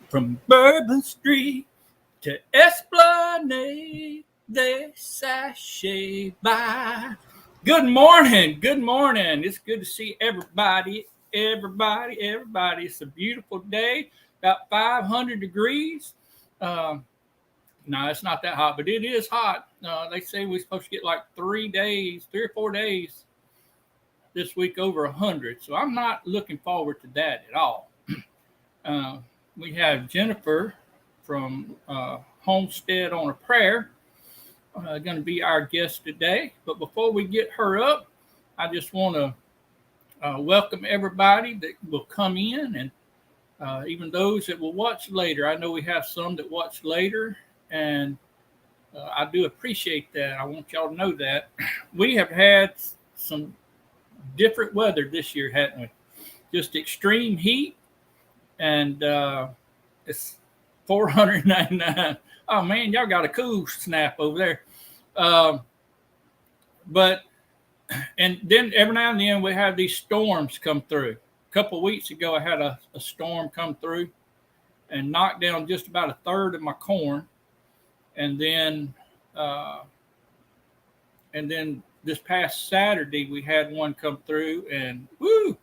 From Bourbon Street to Esplanade, they sashay by. Good morning. Good morning. It's good to see everybody. It's a beautiful day. About 500 degrees. No, it's not that hot, but it is hot. They say we're supposed to get like 3 or 4 days this week over 100. So I'm not looking forward to that at all. We have Jennifer from Homestead on a Prayer going to be our guest today. But before we get her up, I just want to welcome everybody that will come in, and even those that will watch later. I know we have some that watch later, and I do appreciate that. I want y'all to know that. We have had some different weather this year, haven't we? Just extreme heat. And it's 499. Oh man, y'all got a cool snap over there. But and then every now and then we have these storms come through. A couple of weeks ago, I had a storm come through and knocked down just about a third of my corn. And then this past Saturday, we had one come through, and woo!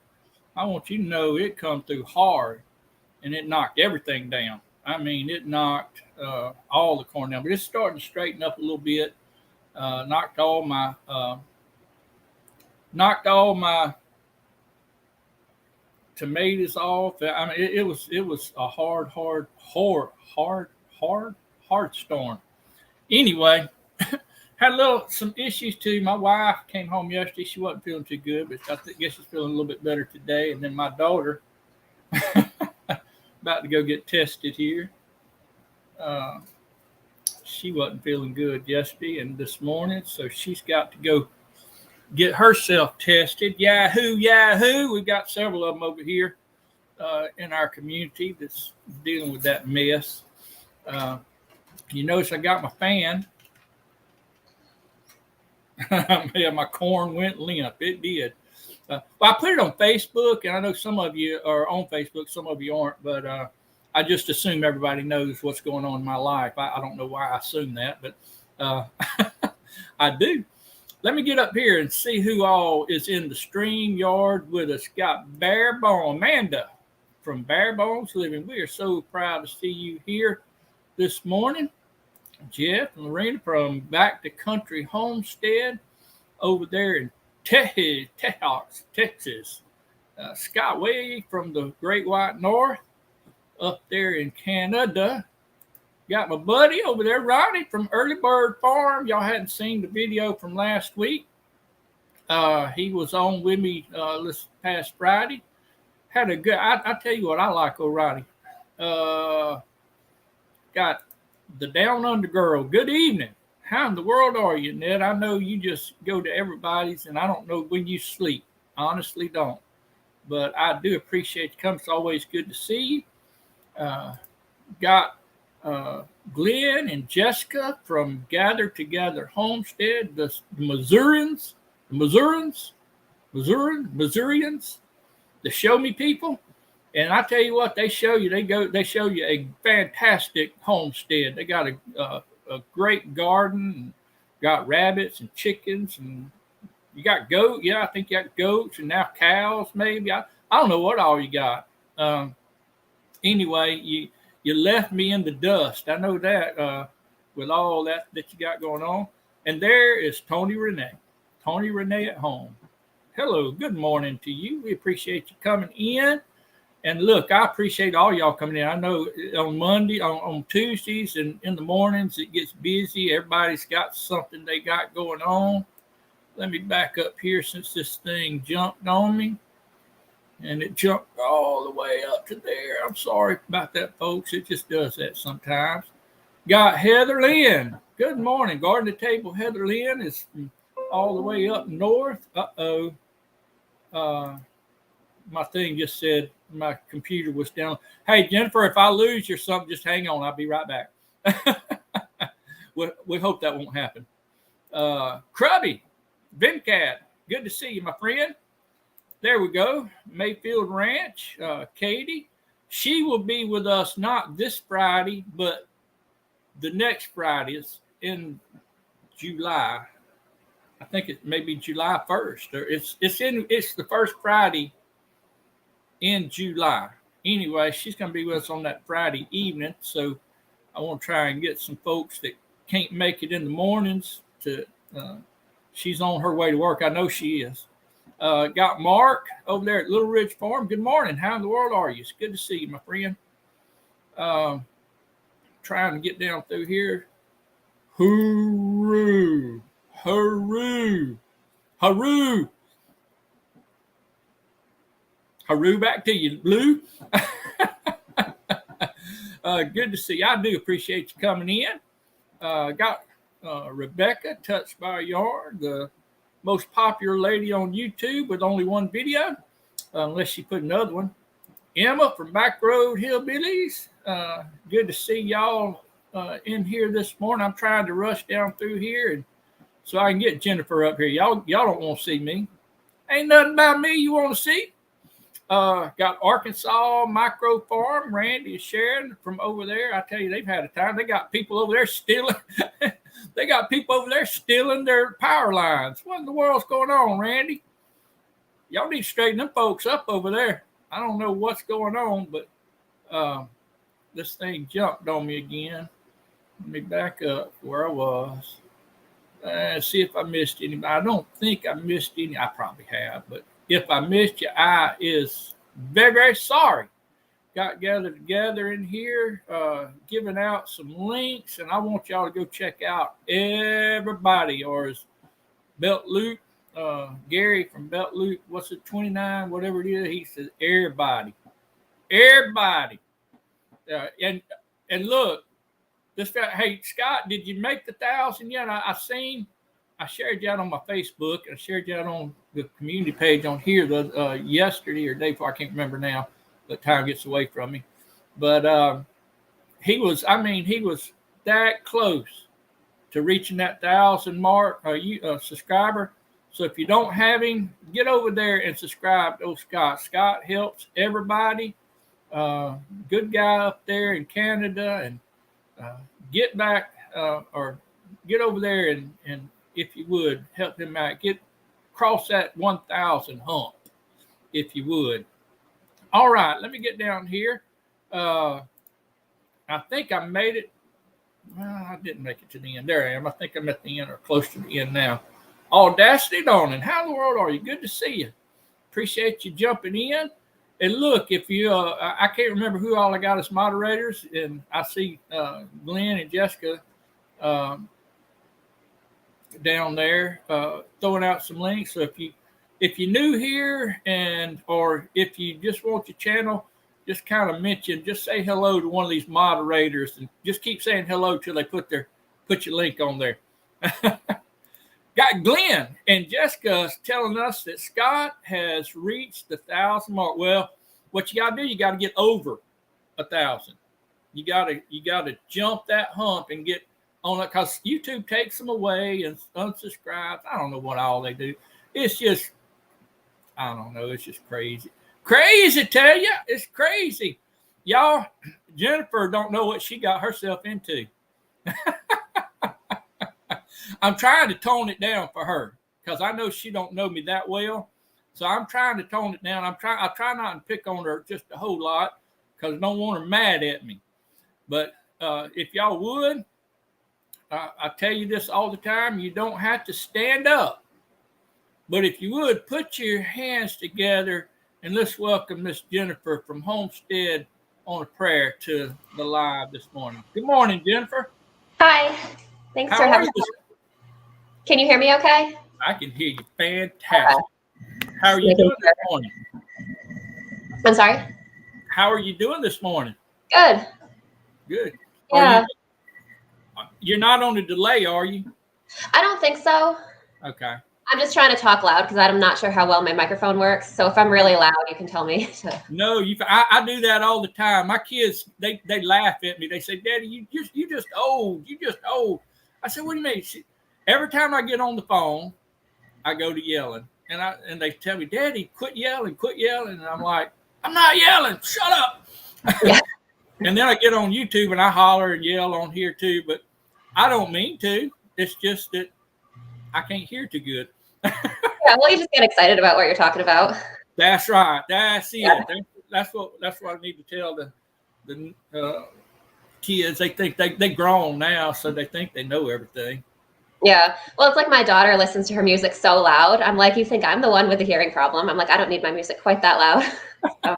I want you to know it come through hard. And it knocked everything down. I mean, it knocked all the corn down, but it's starting to straighten up a little bit. Knocked all my tomatoes off. I mean, it was a hard storm. Anyway, had some issues too. My wife came home yesterday. She wasn't feeling too good, but I guess she's feeling a little bit better today. And then my daughter. About to go get tested here. She wasn't feeling good yesterday and this morning, so she's got to go get herself tested. Yahoo! We've got several of them over here in our community that's dealing with that mess. You notice I got my fan. Yeah, my corn went limp. It did. Well, I put it on Facebook, and I know some of you are on Facebook, some of you aren't, but I just assume everybody knows what's going on in my life. I don't know why I assume that, but I do. Let me get up here and see who all is in the stream yard with us. Got Bare Bone, Amanda from Bare Bones Living. We are so proud to see you here this morning. Jeff and Lorena from Back to Country Homestead over there in Tejas, Texas. Scott Way from the Great White North up there in Canada. Got my buddy over there, Ronnie from Early Bird Farm. Y'all hadn't seen the video from last week. He was on with me this past Friday. Had a good, I tell you what, I like old Ronnie. Got the Down Under Girl. Good evening. How in the world are you, Ned? I know you just go to everybody's, and I don't know when you sleep. Honestly, don't. But I do appreciate you coming. It's always good to see you. Got Glenn and Jessica from Together Homestead, the Missourians, the Show Me people. And I tell you what, they show you a fantastic homestead. They got a great garden, and got rabbits and chickens, and you got goat. Yeah, I think you got goats and now cows, maybe. I don't know what all you got. Anyway, you left me in the dust. I know that with all that you got going on. And there is Tony Renee at home. Hello, good morning to you. We appreciate you coming in. And look, I appreciate all y'all coming in. I know on Monday, on Tuesdays, and in the mornings, it gets busy. Everybody's got something they got going on. Let me back up here since this thing jumped on me. And it jumped all the way up to there. I'm sorry about that, folks. It just does that sometimes. Got Heather Lynn. Good morning. Garden to Table Heather Lynn is all the way up north. My thing just said my computer was down. Hey, Jennifer, if I lose you or something, just hang on. I'll be right back. We hope that won't happen. Crubby, Vimcat, good to see you, my friend. There we go. Mayfield Ranch, Katie, she will be with us not this Friday, but the next Friday. It's in July. I think it may be July 1st, or it's the first Friday in July. Anyway, she's going to be with us on that Friday evening. So I want to try and get some folks that can't make it in the mornings to. She's on her way to work. I know she is. Got Mark over there at Little Ridge Farm. Good morning. How in the world are you? It's good to see you, my friend. Trying to get down through here. Hooroo. Hooroo. Hooroo. Hooroo, back to you, Blue. Good to see you. I do appreciate you coming in. Got Rebecca, Touched by a Yarn, the most popular lady on YouTube with only one video, unless she put another one. Emma from Back Road Hillbillies. Good to see y'all in here this morning. I'm trying to rush down through here and so I can get Jennifer up here. Y'all don't want to see me. Ain't nothing about me you want to see. Got Arkansas Micro Farm. Randy and Sharon from over there. I tell you, they've had a time. They got people over there stealing. They got people over there stealing their power lines. What in the world's going on, Randy? Y'all need to straighten them folks up over there. I don't know what's going on, but this thing jumped on me again. Let me back up where I was. See if I missed anybody. I don't think I missed any. I probably have, but if I missed you, I is very, very sorry. Got gathered together in here, giving out some links, and I want y'all to go check out everybody, or as Belt Loop, Gary from Belt Loop, what's it, 29, whatever it is, he says, everybody. And look, this guy, hey, Scott, did you make the 1,000 yet? I shared you out on my Facebook, and I shared you out on the community page on here yesterday or day before, I can't remember now, but time gets away from me. But he was that close to reaching that 1,000 mark, subscriber. So if you don't have him, get over there and subscribe to Scott. Scott helps everybody. Good guy up there in Canada, and get back or get over there and if you would help him out, cross that 1,000 hump, if you would. All right, let me get down here. I think I made it. Well, I didn't make it to the end. There I am. I think I'm at the end or close to the end now. Audacity Dawning, how in the world are you? Good to see you. Appreciate you jumping in. And look, if you, I can't remember who all I got as moderators, and I see Glenn and Jessica down there throwing out some links. So if you're new here, or if you just want your channel, just kind of just say hello to one of these moderators, and just keep saying hello till they put your link on there. Got Glenn and Jessica telling us that Scott has reached the 1,000 mark. Well, what you got to do, you got to get over 1,000. You got to jump that hump and get on it, because YouTube takes them away and unsubscribes. I don't know what all they do. It's just, I don't know. It's just crazy. Crazy, tell you. It's crazy. Y'all, Jennifer don't know what she got herself into. I'm trying to tone it down for her, because I know she don't know me that well. So I'm trying to tone it down. I try not to pick on her just a whole lot, because I don't want her mad at me. But if y'all would, I tell you this all the time, you don't have to stand up. But if you would, put your hands together, and let's welcome Miss Jennifer from Homestead on a prayer to the live this morning. Good morning, Jennifer. Hi. Thanks for having me. Can you hear me okay? I can hear you fantastic. How are you doing this morning? I'm sorry? How are you doing this morning? Good. Good. Yeah. You're not on a delay, are you? I don't think so. Okay. I'm just trying to talk loud because I'm not sure how well my microphone works. So if I'm really loud, you can tell me. No, I do that all the time. My kids, they laugh at me. They say, "Daddy, you just old. You just old." I said, "What do you mean?" Every time I get on the phone, I go to yelling, and they tell me, "Daddy, quit yelling, quit yelling." And I'm like, "I'm not yelling. Shut up." Yeah. And then I get on YouTube and I holler and yell on here too, but I don't mean to. It's just that I can't hear too good. Yeah, well, you just get excited about what you're talking about. That's right. That's it. Yeah. That's what I need to tell the kids. They think they grown now, so they think they know everything. Yeah. Well, it's like my daughter listens to her music so loud. I'm like, you think I'm the one with the hearing problem? I'm like, I don't need my music quite that loud. So.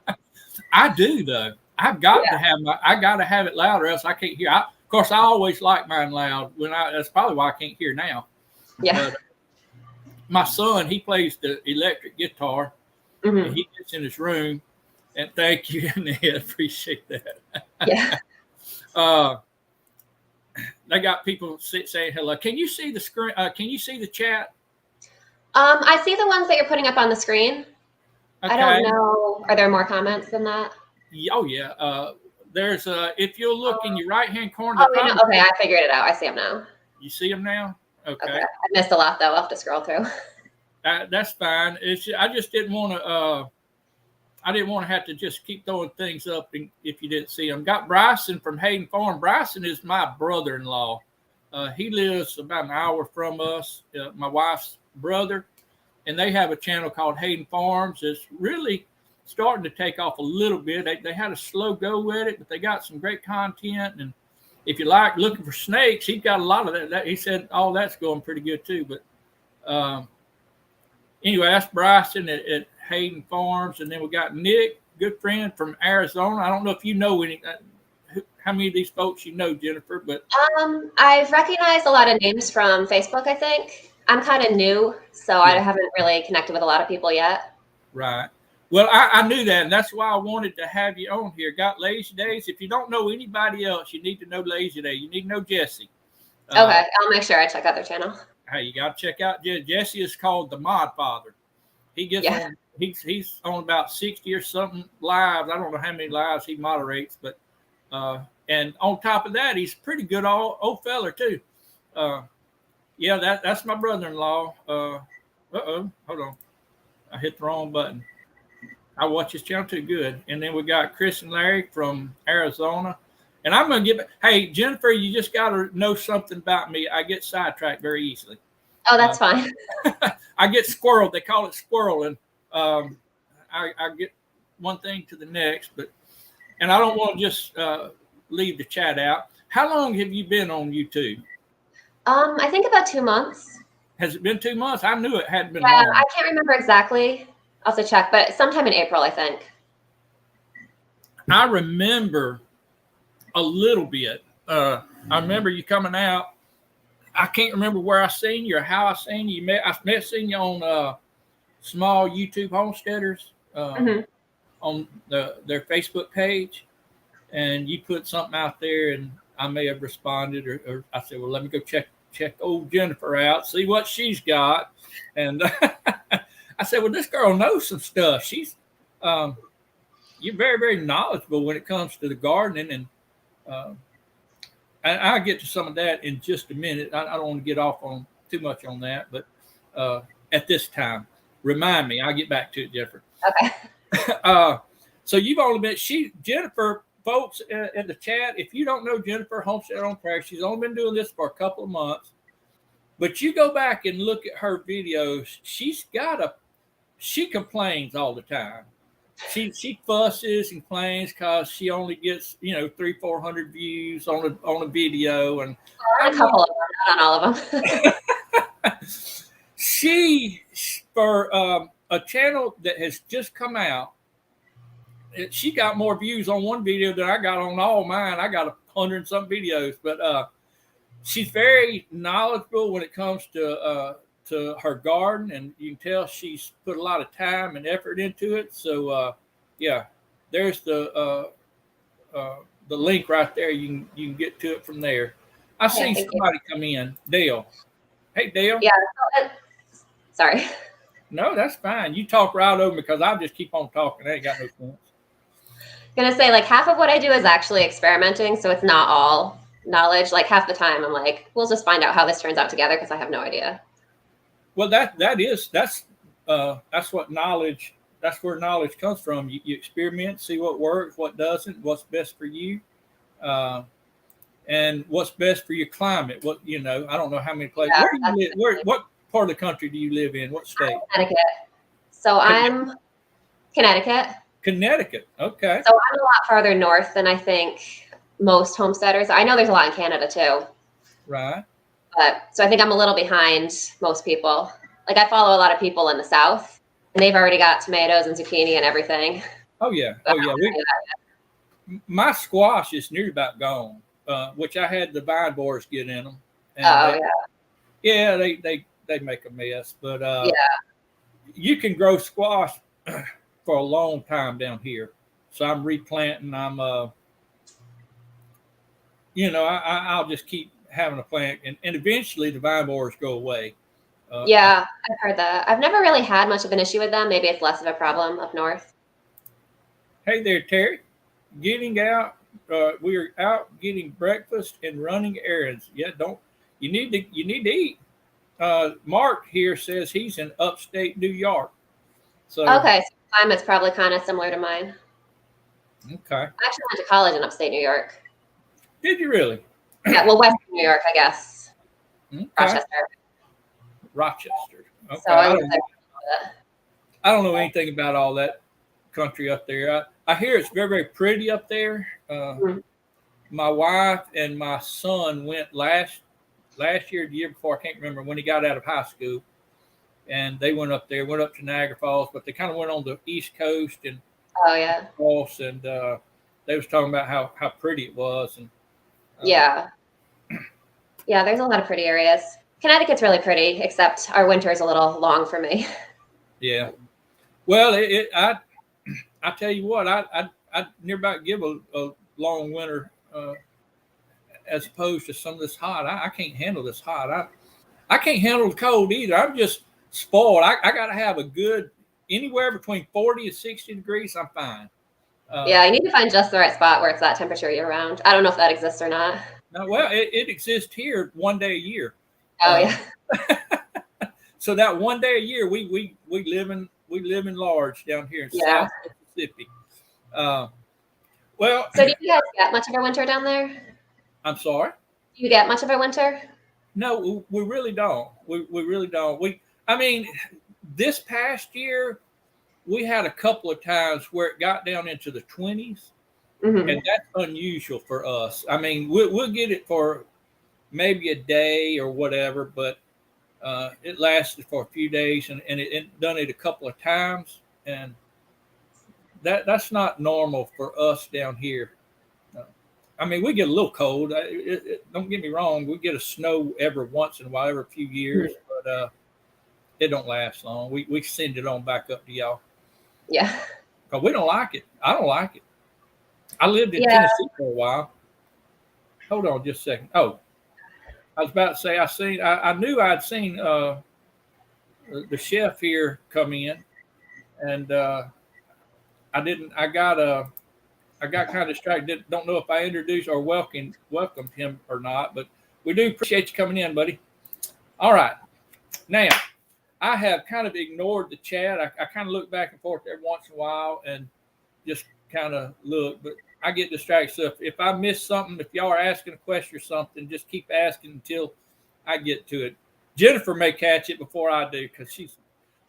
I do though. I've got to have it loud, or else I can't hear. Of course, I always like mine loud. That's probably why I can't hear now. Yeah. But my son, he plays the electric guitar. And he gets in his room, and thank you, Ned. Appreciate that. Yeah. They got people saying hello. Can you see the screen? Can you see the chat? I see the ones that you're putting up on the screen. Okay. I don't know. Are there more comments than that? Oh yeah. There's if you'll look in your right hand corner. Okay, I figured it out. I see them now. You see them now? Okay. I missed a lot though. I'll have to scroll through. That's fine. I just didn't want to. I didn't want to have to just keep throwing things up if you didn't see them. Got Bryson from Hayden Farm. Bryson is my brother-in-law. He lives about an hour from us. My wife's brother, and they have a channel called Hayden Farms. It's really starting to take off a little bit. They had a slow go with it, but they got some great content. And if you like looking for snakes, he's got a lot of that. He said all that's going pretty good too. But anyway, that's Bryson at Hayden Farms. And then we got Nick, good friend from Arizona. I don't know if you know how many of these folks you know, Jennifer, but I've recognized a lot of names from Facebook, I think. I'm kind of new, so I haven't really connected with a lot of people yet. Right. Well, I knew that, and that's why I wanted to have you on here. Got Lazy Days. If you don't know anybody else, you need to know Lazy Day. You need to know Jesse. Okay, I'll make sure I check out their channel. Hey, you got to check out Jesse. Is called the Mod Father. He gets on. He's on about 60 or something lives. I don't know how many lives he moderates, but and on top of that, he's pretty good old feller too. Yeah, that's my brother-in-law. Hold on, I hit the wrong button. I watch his channel too. Good. And then we got Chris and Larry from Arizona. And I'm going to give it. Hey, Jennifer, you just got to know something about me. I get sidetracked very easily. Oh, that's fine. I get squirreled. They call it squirreling. I get one thing to the next, and I don't want to just leave the chat out. How long have you been on YouTube? I think about 2 months. Has it been 2 months? I knew it hadn't been long. long. I can't remember exactly. I'll have to check, but sometime in April, I think. I remember a little bit. I remember you coming out. I can't remember where I seen you or how I seen you. I seen you on Small YouTube Homesteaders on their Facebook page, and you put something out there, and I may have responded, or I said, well, let me go check old Jennifer out, see what she's got, and I said, well, this girl knows some stuff. She's you're very, very knowledgeable when it comes to the gardening, and I'll get to some of that in just a minute. I don't want to get off on too much on that, but at this time, remind me. I'll get back to it, Jennifer. Okay. So you've only been Jennifer, folks in the chat. If you don't know Jennifer Homestead on Prayer, she's only been doing this for a couple of months. But you go back and look at her videos. She complains all the time. She fusses and complains because she only gets 300-400 views on a video, and a couple of them, not on all of them. She for a channel that has just come out, she got more views on one video than I got on all mine. I got 100 and some videos, but she's very knowledgeable when it comes to her garden, and you can tell she's put a lot of time and effort into it. So there's the link right there. You can get to it from there. I see somebody come in. Dale. Hey, Dale. Yeah. Sorry. No, that's fine. You talk right over me because I'll just keep on talking. I ain't got no sense. Gonna say, like, half of what I do is actually experimenting, so it's not all knowledge. Like, half the time I'm like, we'll just find out how this turns out together because I have no idea. Well, that's what knowledge that's where knowledge comes from. You experiment, see what works, what doesn't, what's best for you, and what's best for your climate. What I don't know how many places. Yeah, Where do you live? What part of the country do you live in? What state? Connecticut. So I'm Connecticut. Connecticut. Okay. So I'm a lot farther north than I think most homesteaders. I know there's a lot in Canada too. Right. But so I think I'm a little behind most people. Like I follow a lot of people in the South, and they've already got tomatoes and zucchini and everything. Oh yeah. So Oh yeah. My squash is nearly about gone, which I had the vine borers get in them. And they make a mess, but you can grow squash for a long time down here. So I'm replanting. I'll just keep having a plant, and eventually the vine borers go away. Yeah, I've heard that. I've never really had much of an issue with them. Maybe it's less of a problem up north. Hey there, Terry. Getting out. We are out getting breakfast and running errands. Yeah, you need to eat. Mark here says he's in upstate New York. So okay, so climate's probably kind of similar to mine. Okay. I actually went to college in upstate New York. Did you really? Yeah, well, Western New York, I guess. Okay. Rochester. Okay. So I don't know anything about all that country up there. I hear it's very, very pretty up there. My wife and my son went last year, the year before, I can't remember, when he got out of high school. And they went up there, went up to Niagara Falls, but they kind of went on the East Coast and across, and they was talking about how pretty it was. And yeah, there's a lot of pretty areas. Connecticut's really pretty, except our winter is a little long for me. Yeah. Well, I tell you what, I near about give a long winter as opposed to some of this hot. I can't handle this hot. I can't handle the cold either. I'm just spoiled. I got to have a good anywhere between 40 and 60 degrees. I'm fine. Yeah, I need to find just the right spot where it's that temperature year round. I don't know if that exists or not. No, well, it exists here one day a year. Oh yeah. So that one day a year, we live in large down here in South Mississippi. Well, so do you guys get much of a winter down there? I'm sorry. Do you get much of a winter? No, we really don't. We really don't. I mean, this past year, we had a couple of times where it got down into the 20s, and that's unusual for us. I mean, we'll get it for maybe a day or whatever, but it lasted for a few days, and it done it a couple of times, and that's not normal for us down here. I mean, we get a little cold. Don't get me wrong. We get a snow every once in a while, every few years, but it don't last long. We send it on back up to y'all. Yeah. Because we don't like it. I don't like it. I lived in Tennessee for a while. Hold on just a second. Oh, I was about to say I knew I'd seen the chef here come in, and I got kind of distracted. Don't know if I introduced or welcomed him or not, but we do appreciate you coming in, buddy. All right. Now, I have kind of ignored the chat. I kind of look back and forth every once in a while and just kind of look, but I get distracted. So if I miss something, if y'all are asking a question or something, just keep asking until I get to it. Jennifer may catch it before I do because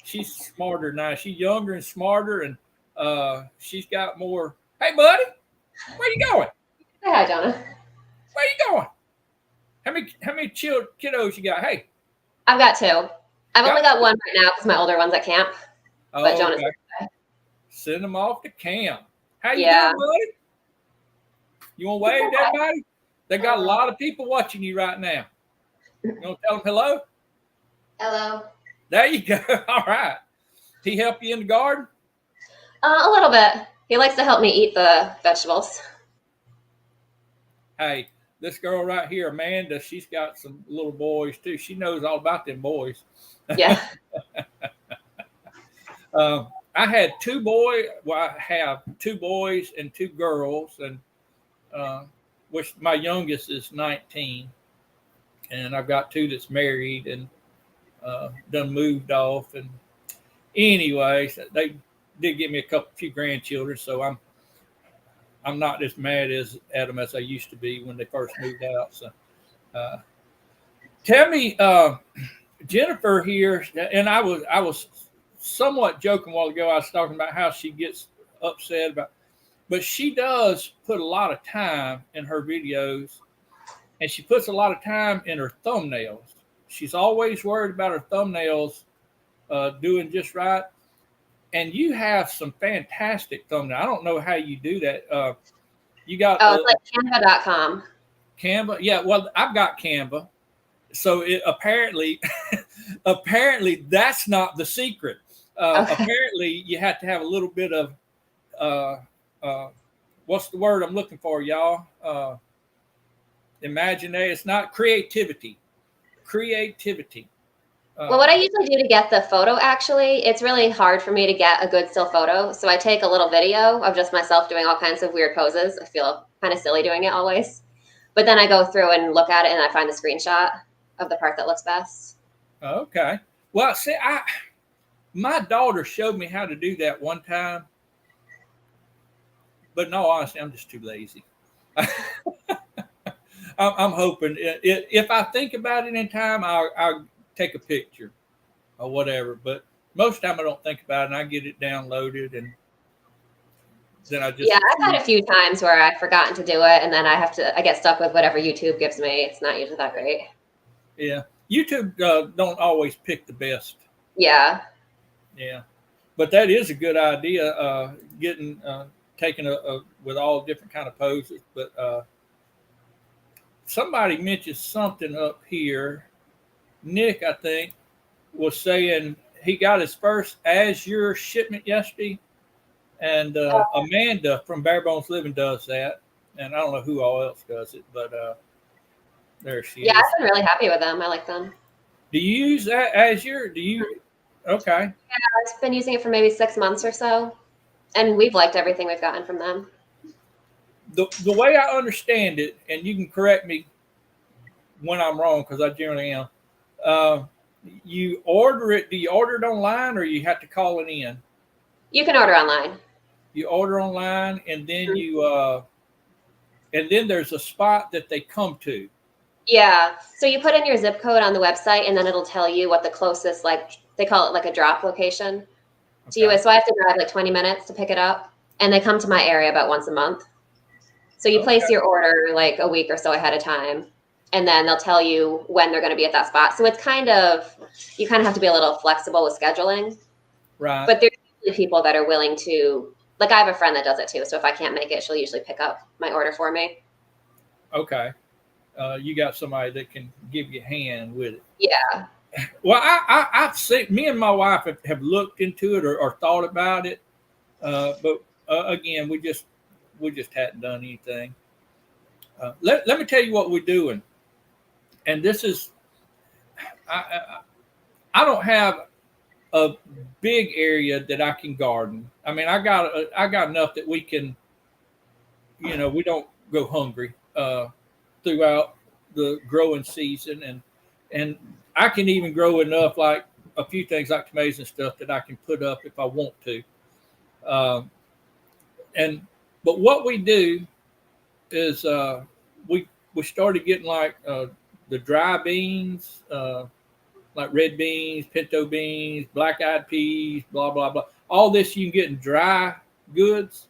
she's smarter than I. She's younger and smarter, and she's got more. Hey, buddy, where you going? Say hi, Jonah. Where you going? How many kiddos you got? Hey, I've got two. I've only got one right now because my older one's at camp. But Jonah's okay. Send them off to camp. How you doing, buddy? You want to wave to everybody? They got a lot of people watching you right now. You want to tell them hello? Hello. There you go. All right. He help you in the garden? A little bit. He likes to help me eat the vegetables. Hey, this girl right here, Amanda, she's got some little boys too. She knows all about them boys. Yeah. I had two boys. Well, I have two boys and two girls, and which my youngest is 19, and I've got two that's married and done moved off. And anyway, did give me a few grandchildren, so I'm not as mad at them as I used to be when they first moved out. So, tell me, Jennifer here, and I was somewhat joking a while ago. I was talking about how she gets upset about, but she does put a lot of time in her videos, and she puts a lot of time in her thumbnails. She's always worried about her thumbnails doing just right. And you have some fantastic thumbnails. I don't know how you do that. You got it's like Canva.com. Canva, yeah. Well, I've got Canva, so it apparently that's not the secret. Okay. Apparently, you have to have a little bit of what's the word I'm looking for, y'all? Imagination. It's not creativity. Creativity. Well, what I usually do to get the photo, actually, it's really hard for me to get a good still photo. So I take a little video of just myself doing all kinds of weird poses. I feel kind of silly doing it always. But then I go through and look at it and I find the screenshot of the part that looks best. Okay. Well, see, my daughter showed me how to do that one time. But no, honestly, I'm just too lazy. I'm hoping if I think about it in time, I'll take a picture or whatever. But most of the time I don't think about it, and I get it downloaded, and then I just... Yeah, I've had a few times where I've forgotten to do it, and then I get stuck with whatever YouTube gives me. It's not usually that great. Yeah. YouTube don't always pick the best. Yeah. Yeah. But that is a good idea, taking with all different kind of poses. But somebody mentioned something up here. Nick, I think, was saying he got his first Azure shipment yesterday, and Amanda from Bare Bones Living does that, and I don't know who all else does it, but there she is. Yeah, I've been really happy with them. I like them. Do you use that Azure? Do you? Okay. Yeah, I've been using it for maybe 6 months or so, and we've liked everything we've gotten from them. The way I understand it, and you can correct me when I'm wrong, because I generally am. You order it. Do you order it online, or you have to call it in? You can order online. You order online, and then and then there's a spot that they come to. Yeah. So you put in your zip code on the website, and then it'll tell you what the closest, like they call it like a drop location to you is. So I have to drive like 20 minutes to pick it up, and they come to my area about once a month. So you place your order like a week or so ahead of time, and then they'll tell you when they're going to be at that spot. So it's you kind of have to be a little flexible with scheduling. Right. But there's usually people that are willing to, like I have a friend that does it too. So if I can't make it, she'll usually pick up my order for me. Okay. You got somebody that can give you a hand with it. Yeah. Well, I've seen, me and my wife have looked into it or thought about it. But again, we just hadn't done anything. Let me tell you what we're doing. And this is, I don't have a big area that I can garden. I mean, I got enough that we can, we don't go hungry throughout the growing season, and I can even grow enough, like a few things like tomatoes and stuff, that I can put up if I want to. But what we do is we started getting like the dry beans, like red beans, pinto beans, black-eyed peas, blah, blah, blah. All this you can get in dry goods,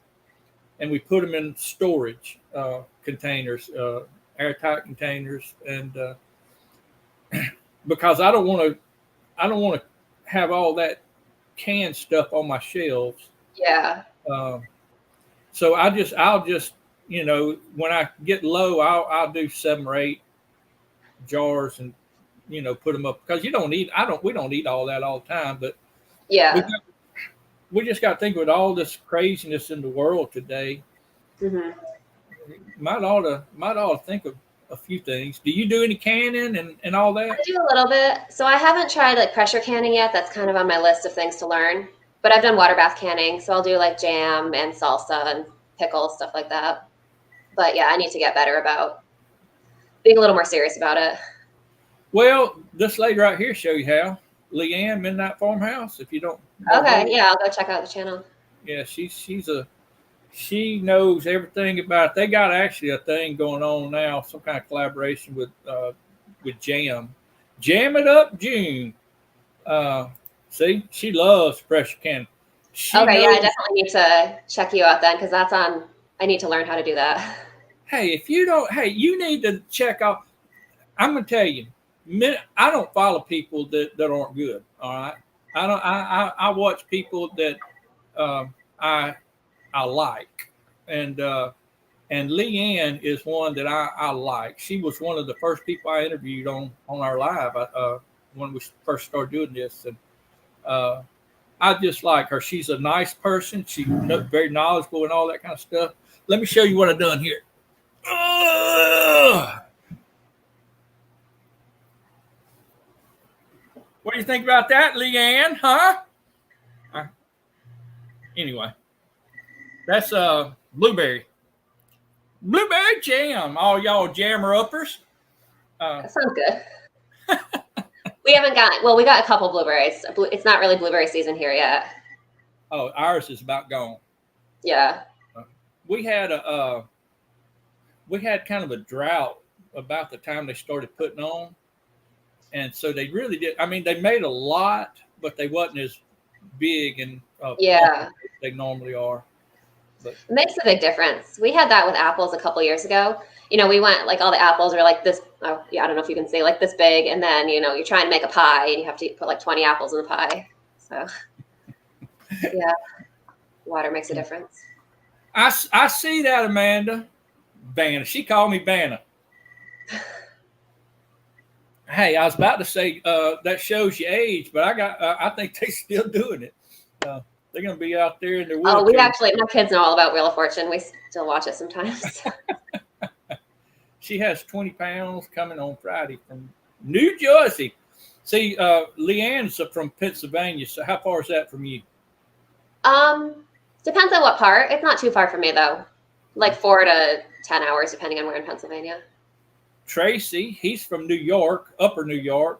and we put them in storage containers, airtight containers, and because I don't want to have all that canned stuff on my shelves. Yeah. So I'll just when I get low, I'll do 7 or 8 jars and put them up, because we don't eat all that all the time, but yeah, we just got to think with all this craziness in the world today. Mm-hmm. Might ought to think of a few things. Do you do any canning and all that? I do a little bit. So I haven't tried like pressure canning yet. That's kind of on my list of things to learn. But I've done water bath canning, so I'll do like jam and salsa and pickles, stuff like that. But yeah, I need to get better about being a little more serious about it. Well, this lady right here show you how. Leanne, Midnight Farmhouse. If you don't. Okay, yeah, I'll go check out the channel. Yeah, she knows everything about it. They got actually a thing going on now, some kind of collaboration with Jam. Jam It Up June. See, she loves pressure canning. She Okay, yeah, I knows. definitely need to check you out then because that's on. I need to learn how to do that. Hey, if you don't, hey, you need to check out. I'm gonna tell you, I don't follow people that aren't good. All right, I don't. I watch people that I like, and Leanne is one that I like. She was one of the first people I interviewed on our live when we first started doing this, and I just like her. She's a nice person. She's very knowledgeable and all that kind of stuff. Let me show you what I've done here. What do you think about that, Leanne? Huh? Anyway, that's blueberry jam. All y'all jammer uppers. That sounds good. We haven't got. Well, we got a couple blueberries. It's not really blueberry season here yet. Oh, ours is about gone. Yeah. We had kind of a drought about the time they started putting on, and so they really did. I mean, they made a lot, but they wasn't as big and Yeah. as they normally are. But it makes a big difference. We had that with apples a couple years ago. We went like all the apples are like this. Oh, yeah, I don't know if you can say like this big, and then you're trying to make a pie, and you have to put like 20 apples in the pie. So yeah, water makes a difference. I see that, Amanda. Banna. She called me Banna. Hey, I was about to say that shows your age, but I think they're still doing it. They're going to be out there in their woods. Oh, my kids know all about Wheel of Fortune. We still watch it sometimes. She has 20 pounds coming on Friday from New Jersey. See, Leanne's from Pennsylvania. So how far is that from you? Depends on what part. It's not too far from me though. Like 4 to 10 hours, depending on where in Pennsylvania. Tracy, he's from New York, Upper New York.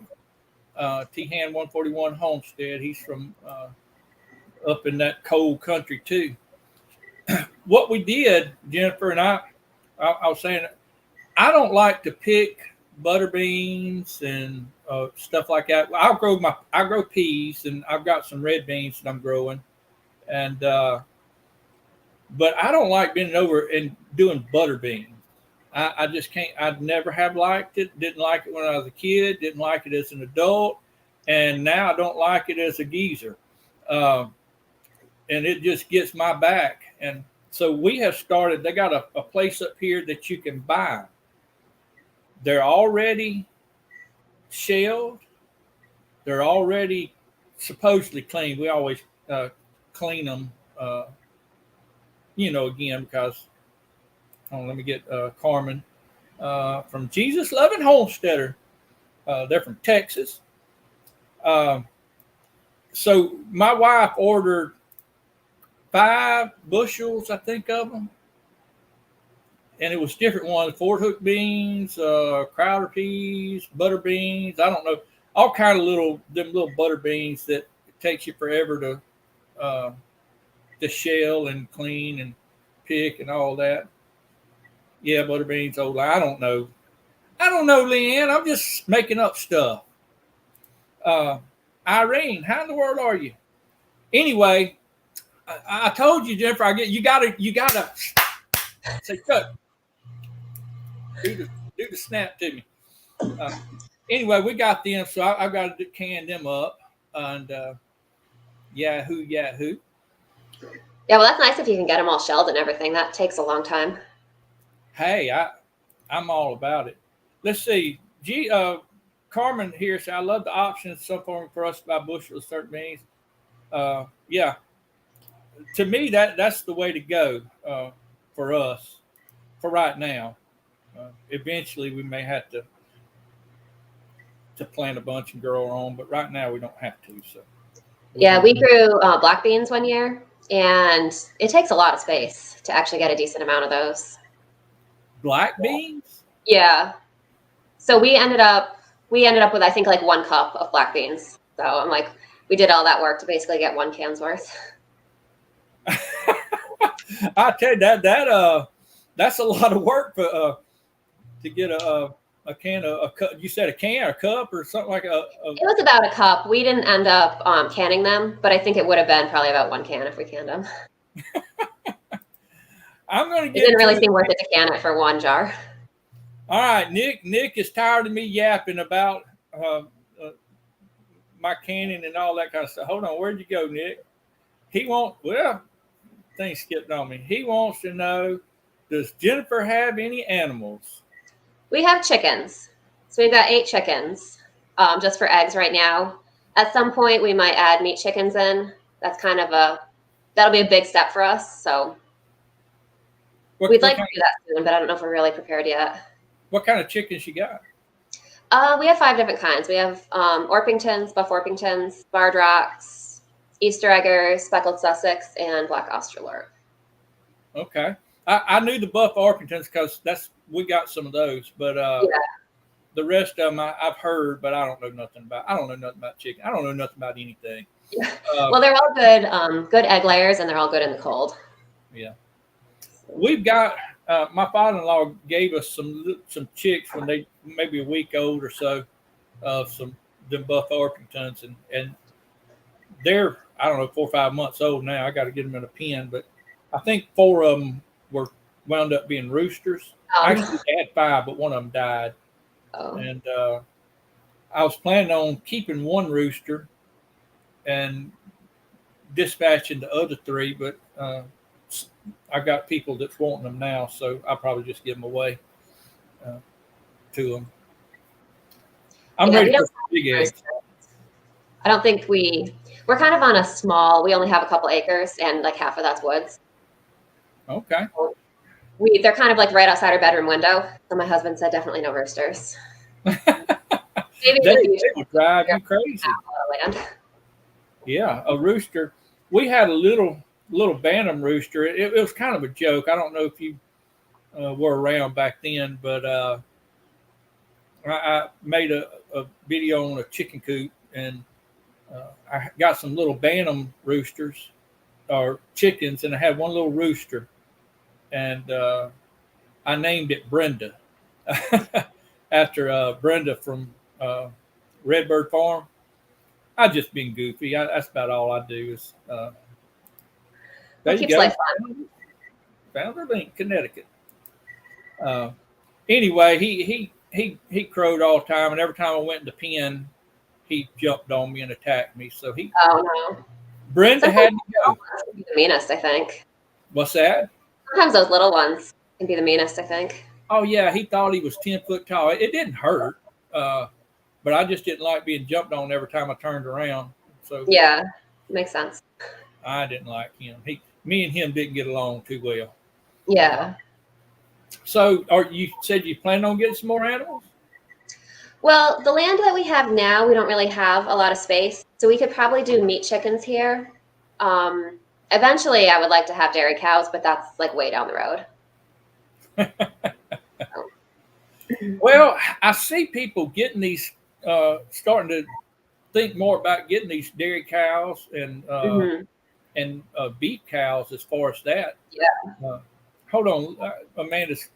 T-Han 141 Homestead. He's from up in that cold country too. What we did, Jennifer and I was saying, I don't like to pick butter beans and stuff like that. I grow peas, and I've got some red beans that I'm growing, and but I don't like bending over and doing butter beans. I just can't. I'd never have liked it. Didn't like it when I was a kid. Didn't like it as an adult, and now I don't like it as a geezer. And it just gets my back. And so we have started. They got a place up here that you can buy. They're already shelled. They're already supposedly clean. We always clean them, again, because let me get Carmen from Jesus Loving Homesteader. They're from Texas. So my wife ordered 5 bushels, I think, of them. And it was different ones: Fort Hook beans, Crowder peas, butter beans. I don't know, all kind of little butter beans that it takes you forever to shell and clean and pick and all that. Yeah, butter beans. Oh, I don't know, Leanne. I'm just making up stuff. Irene, how in the world are you? Anyway, I told you, Jennifer. You gotta say, Chuck. Do the snap to me. Anyway, we got them, so I've got to can them up, and Yahoo. Yeah, well, that's nice if you can get them all shelled and everything. That takes a long time. Hey, I'm all about it. Let's see. Carmen here said, I love the options so far for us to buy bushels of certain beans. Yeah, to me that's the way to go for us for right now. Eventually, we may have to plant a bunch and grow our own, but right now we don't have to. So yeah, we grew black beans one year, and it takes a lot of space to actually get a decent amount of those. Black beans? Yeah. So we ended up with, I think, like 1 cup of black beans. So I'm like, we did all that work to basically get 1 can's worth. I tell you that's a lot of work for to get a can of a cup. You said a can or a cup or something like a. It was about a cup. We didn't end up canning them, but I think it would have been probably about 1 can if we canned them. I'm going to get. It didn't really seem worth it to can it for 1 jar. All right, Nick is tired of me yapping about my canning and all that kind of stuff. Hold on, where'd you go, Nick? Things skipped on me. He wants to know, does Jennifer have any animals? We have chickens. So we've got 8 chickens just for eggs right now. At some point, we might add meat chickens in. That's that'll be a big step for us. So we'd like to do that soon, but I don't know if we're really prepared yet. What kind of chickens you got? We have 5 different kinds. We have Orpingtons, Buff Orpingtons, Barred Rocks, Easter Eggers, Speckled Sussex, and Black Australorp. Okay. I knew the Buff Orpingtons because we got some of those, but the rest of them I've heard, but I don't know nothing about chicken. I don't know nothing about anything. Yeah. Well, they're all good egg layers, and they're all good in the cold. Yeah. We've got my father-in-law gave us some chicks when they maybe a week old or so of them Buff Orpingtons, and they're, I don't know, 4 or 5 months old now. I got to get them in a pen, but I think 4 of them wound up being roosters. Actually, they had 5, but one of them died. And I was planning on keeping 1 rooster and dispatching the other 3, but I got people that's wanting them now, so I'll probably just give them away to them. I'm ready for big eggs. I don't think we're kind of on a small, we only have a couple acres and like half of that's woods. Okay. So they're kind of like right outside our bedroom window. So my husband said definitely no roosters. Maybe they will drive you crazy. Yeah, a rooster. We had a little bantam rooster. It was kind of a joke. I don't know if you were around back then, but I made a video on a chicken coop, and I got some little bantam roosters or chickens, and I had one little rooster, and I named it Brenda after Brenda from Redbird Farm. I've just been goofy. That's about all I do is. There you go. Found her in Connecticut. Anyway, he crowed all the time, and every time I went in the pen, he jumped on me and attacked me. So Brenda had to go. The meanest, I think. What's that? Sometimes those little ones can be the meanest, I think. Oh yeah, he thought he was 10 foot tall. It didn't hurt, but I just didn't like being jumped on every time I turned around. So yeah, makes sense. I didn't like him. Me and him didn't get along too well. Yeah. So, you said you plan on getting some more animals? Well, the land that we have now, we don't really have a lot of space, so we could probably do meat chickens here. Eventually, I would like to have dairy cows, but that's like way down the road. Well, I see people getting these, starting to think more about getting these dairy cows and beef cows as far as that. Yeah. Hold on. Amanda's,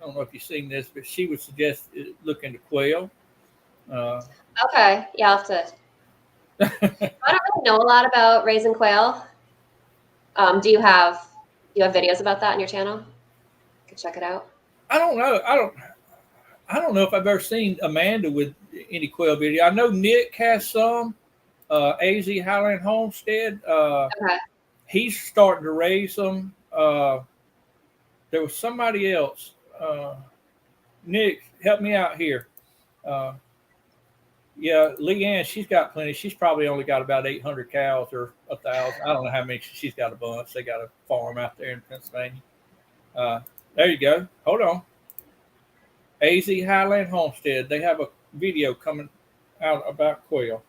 I don't know if you've seen this, but she would suggest look into quail. Okay. Yeah, I'll have to. I don't really know a lot about raising quail. Do you have videos about that on your channel? You can check it out. I don't know. I don't know if I've ever seen Amanda with any quail video. I know Nick has some. DAYZ Highland Homestead. Okay. He's starting to raise them. There was somebody else. Nick, help me out here. Yeah, Leanne, she's got plenty. She's probably only got about 800 cows or 1,000. I don't know how many. She's got a bunch. They got a farm out there in Pennsylvania. There you go. Hold on. DAYZ Highland Homestead. They have a video coming out about quail.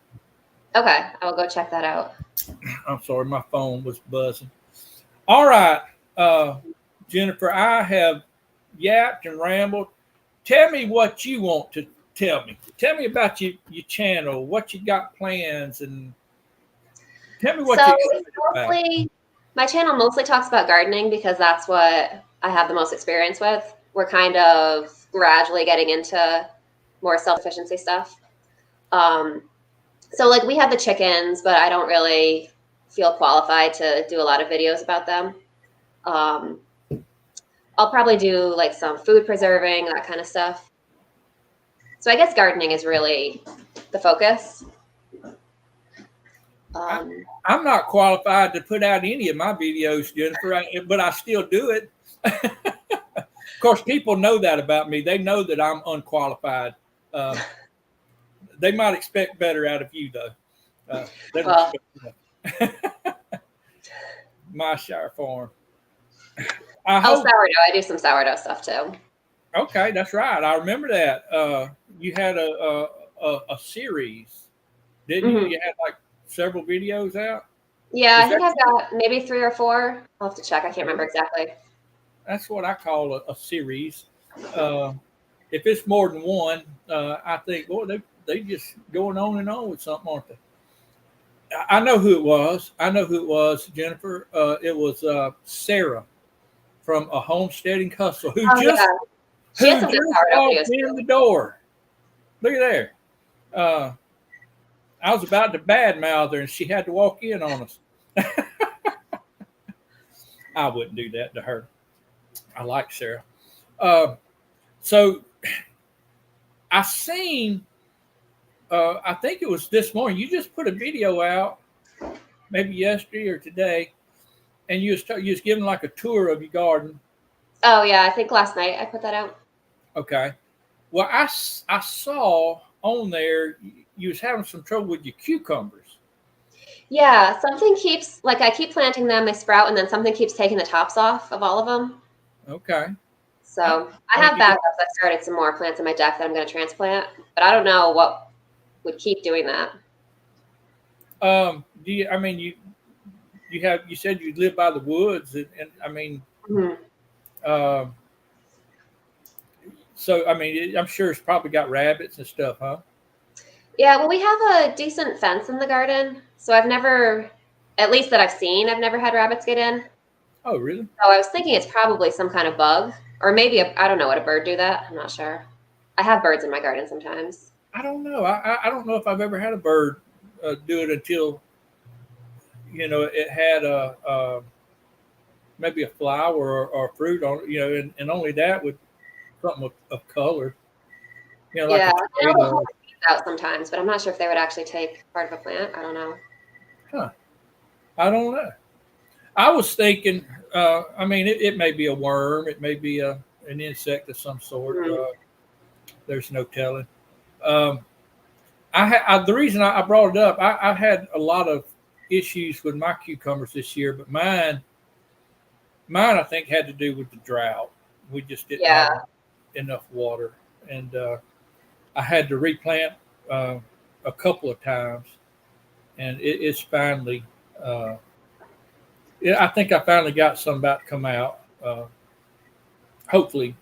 Okay, I will go check that out. I'm sorry, my phone was buzzing. All right, Jennifer, I have yapped and rambled. Tell me what you want to tell me. Tell me about your channel, what you got plans, and tell me what you're excited about. My channel mostly talks about gardening because that's what I have the most experience with. We're kind of gradually getting into more self-sufficiency stuff. So like we have the chickens, but I don't really feel qualified to do a lot of videos about them. Um, I'll probably do like some food preserving, that kind of stuff. So I guess gardening is really the focus. I'm not qualified to put out any of my videos, Jennifer, but I still do it. Of course, people know that about me. They know that I'm unqualified. They might expect better out of you, though. They don't expect my Shire Farm. Sourdough. I do some sourdough stuff too. Okay, that's right. I remember that. You had a series, didn't you? You had like several videos out. Yeah, I think I've got maybe 3 or 4. I'll have to check. I can't remember exactly. That's what I call a series. If it's more than one, I think, boy, they just going on and on with something, aren't they? I know who it was. Jennifer. It was Sarah from a homesteading hustle who just walked in the door. Look at there. I was about to badmouth her, and she had to walk in on us. I wouldn't do that to her. I like Sarah. So I seen, I think it was this morning, you just put a video out, maybe yesterday or today, and you was giving like a tour of your garden. Oh, yeah, I think last night I put that out. Okay. Well, I saw on there you was having some trouble with your cucumbers. Yeah, something keeps, like I keep planting them, they sprout, and then something keeps taking the tops off of all of them. Okay. So I have backups. I started some more plants in my deck that I'm going to transplant, but I don't know what would keep doing that. Do you? I mean, you said you live by the woods, and I mean, so I mean, I'm sure it's probably got rabbits and stuff, huh? Yeah, well, we have a decent fence in the garden, so I've never, at least that I've seen, I've never had rabbits get in. Oh, really? So I was thinking it's probably some kind of bug, or maybe I don't know, would a bird do that? I'm not sure. I have birds in my garden sometimes. I don't know. I don't know if I've ever had a bird do it until, it had maybe a flower or fruit on it, and only that would something of color. Like yeah, they'll out sometimes, but I'm not sure if they would actually take part of a plant. I don't know. Huh. I don't know. I was thinking, I mean, it may be a worm. It may be an insect of some sort. There's no telling. The reason I brought it up, I've had a lot of issues with my cucumbers this year, but mine I think had to do with the drought. We just didn't have enough water, and I had to replant a couple of times, and it's finally. I think I finally got some about to come out. Hopefully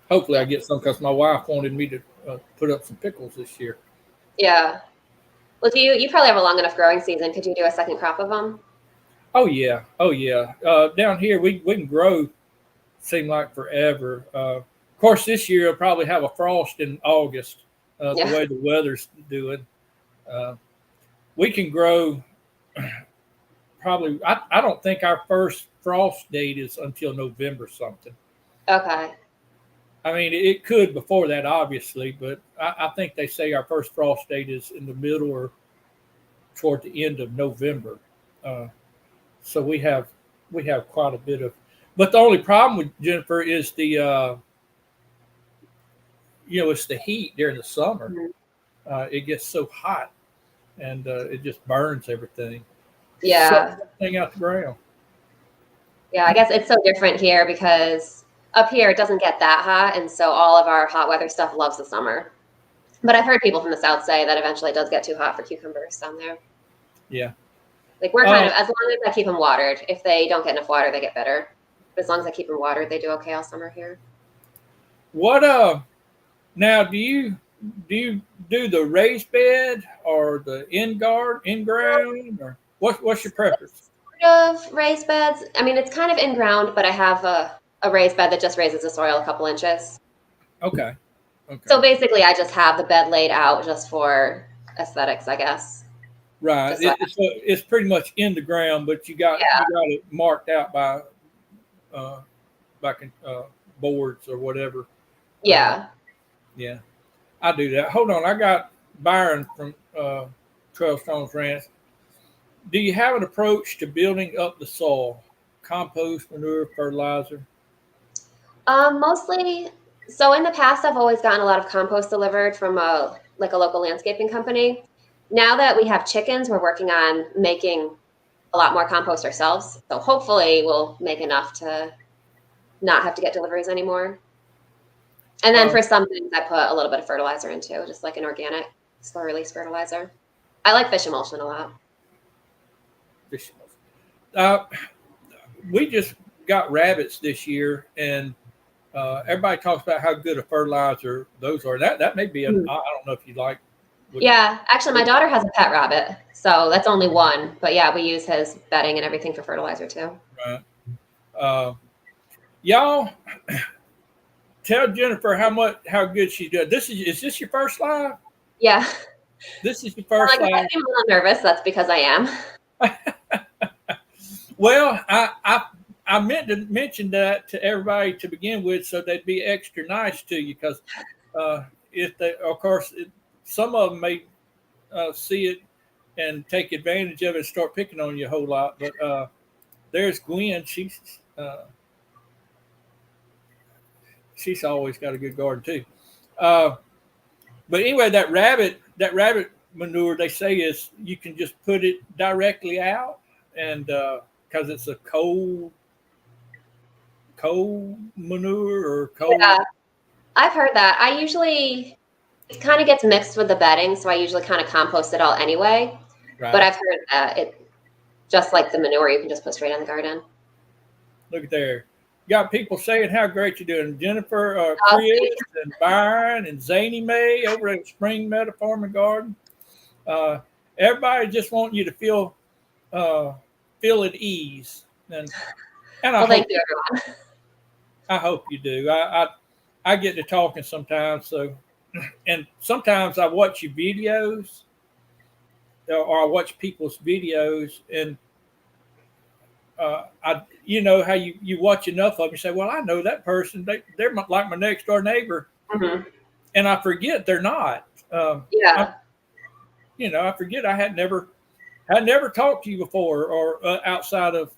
I get some because my wife wanted me to put up some pickles this year. Yeah. Well, you probably have a long enough growing season. Could you do a second crop of them? Oh yeah. Down here we can grow. Seem like forever. Of course, this year I'll probably have a frost in August. The way the weather's doing, we can grow. Probably, I don't think our first frost date is until November something. Okay. I mean, it could before that, obviously, but I think they say our first frost date is in the middle or toward the end of November. So we have quite a bit of. But the only problem with Jennifer is the, it's the heat during the summer. It gets so hot, and it just burns everything. Yeah. Everything out the ground. Yeah, I guess it's so different here because up here it doesn't get that hot, and so all of our hot weather stuff loves the summer. But I've heard people from the south say that eventually it does get too hot for cucumbers down there. Yeah. Like we're kind of, as long as I keep them watered, if they don't get enough water, they get bitter. But as long as I keep them watered, they do okay all summer here. What now do you do the raised bed or the in ground, or what's your preference? of raised beds. I mean, it's kind of in ground, but I have a raised bed that just raises the soil a couple inches. Okay. Okay. So basically, I just have the bed laid out just for aesthetics, I guess. Right. It's pretty much in the ground, but you got it marked out by boards or whatever. Yeah. Yeah. I do that. Hold on. I got Byron from 12 Stones Ranch. Do you have an approach to building up the soil? Compost, manure, fertilizer? Mostly. So in the past, I've always gotten a lot of compost delivered from a local landscaping company. Now that we have chickens, we're working on making a lot more compost ourselves. So hopefully we'll make enough to not have to get deliveries anymore. And then for some things, I put a little bit of fertilizer into, just like an organic slow release fertilizer. I like fish emulsion a lot. Fish emulsion. We just got rabbits this year, and everybody talks about how good a fertilizer those are. That may be I don't know if you like. Yeah, actually, my daughter has a pet rabbit, so that's only one. But yeah, we use his bedding and everything for fertilizer too. Right. Y'all tell Jennifer how good she's doing. Is this your first live? Yeah. This is your first live. If I'm a little nervous, that's because I am. Well, I meant to mention that to everybody to begin with, so they'd be extra nice to you, because if they, of course, some of them may see it and take advantage of it and start picking on you a whole lot. But there's Gwen. She's always got a good garden too. But anyway, that rabbit manure, they say is you can just put it directly out, and because it's a cold manure or cold. Yeah, I've heard that. It kind of gets mixed with the bedding, so I usually kind of compost it all anyway. Right. But I've heard that it, just like the manure, you can just put straight in the garden. Look there. You got people saying how great you're doing. Jennifer, Chris, and Byron, and Zany Mae over at Spring Meadow Farm Garden. Everybody just want you to feel at ease. And well, thank you, everyone. I hope you do. I get to talking sometimes, so, and sometimes I watch your videos, or I watch people's videos, and you know how you watch enough of them, you say, well, I know that person. They're like my next door neighbor, and I forget they're not. I forget I had never talked to you before, or outside of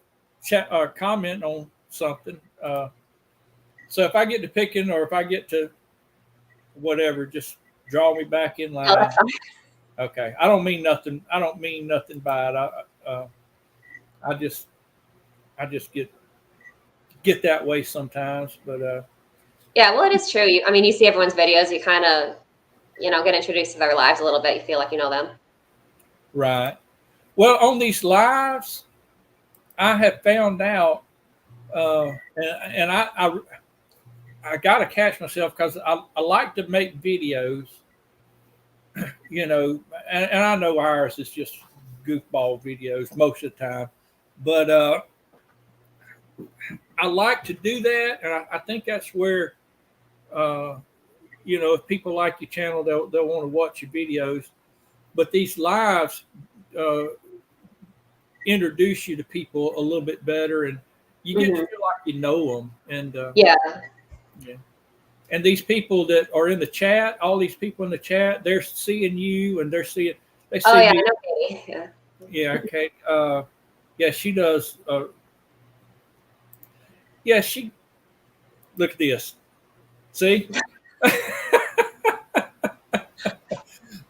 chat or comment on something. So if I get to picking, or if I get to whatever, just draw me back in line. Oh, okay. I don't mean nothing by it. I just get that way sometimes, but yeah, well, it is true. You see everyone's videos, you kind of, get introduced to their lives a little bit. You feel like you know them. Right. Well, on these lives, I have found out, and I got to catch myself, because I like to make videos, and I know ours is just goofball videos most of the time, but I like to do that, and I think that's where, if people like your channel, they'll want to watch your videos. But these lives introduce you to people a little bit better, and you get to feel like you know them. And yeah. And these people that are in the chat, all these people in the chat, they're seeing you, and they see me. I know Katie. Yeah. Yeah. Okay. Yeah, she does. Yeah, she. Look at this. See.